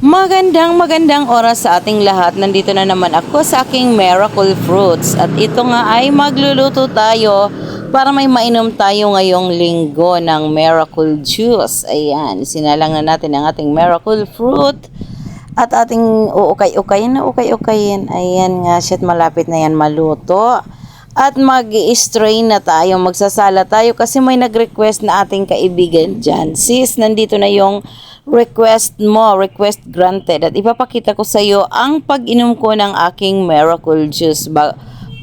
Magandang oras sa ating lahat. Nandito na naman ako sa aking Miracle Fruits. At ito nga ay magluluto tayo para may mainom tayo ngayong linggo ng Miracle Juice. Ayan, sinalang na natin ang ating Miracle Fruit. At ating ukay-ukayin. Ayan nga siya, malapit na yan maluto. At mag-i-strain na tayo, magsasala tayo kasi may nag-request na ating kaibigan dyan. Sis, nandito na yung request mo, request granted. At ipapakita ko sa iyo ang pag-inom ko ng aking Miracle Juice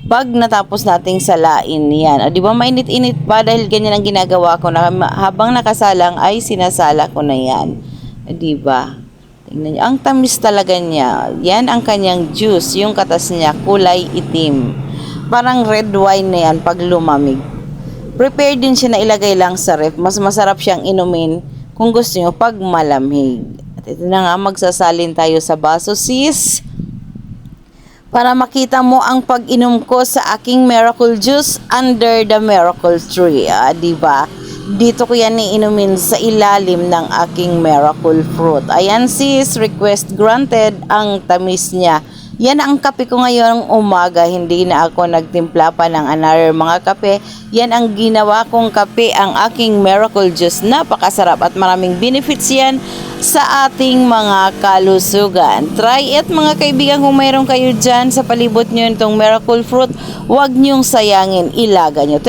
pag natapos nating salain yan. O, di ba mainit-init pa dahil ganyan ang ginagawa ko na habang nakasalang ay sinasala ko na yan. O, di ba? Tingnan niyo, ang tamis talaga niya. Yan ang kanyang juice, yung katas niya kulay itim. Parang red wine na yan pag lumamig. Prepare din siya na ilagay lang sa ref. Mas masarap siyang inumin kung gusto nyo pag malamig. At ito na nga, magsasalin tayo sa baso, sis. Para makita mo ang pag-inom ko sa aking Miracle Juice under the Miracle Tree. Diba? Dito ko yan iinumin sa ilalim ng aking Miracle Fruit. Ayan, sis, request granted, ang tamis niya. Yan ang kape ko ngayong umaga, hindi na ako nagtimpla pa ng another mga kape. Yan ang ginawa kong kape, ang aking Miracle Juice. Napakasarap at maraming benefits yan sa ating mga kalusugan. Try it mga kaibigan, kung mayroon kayo dyan sa palibot nyo itong Miracle Fruit, huwag nyong sayangin, ilaga nyo.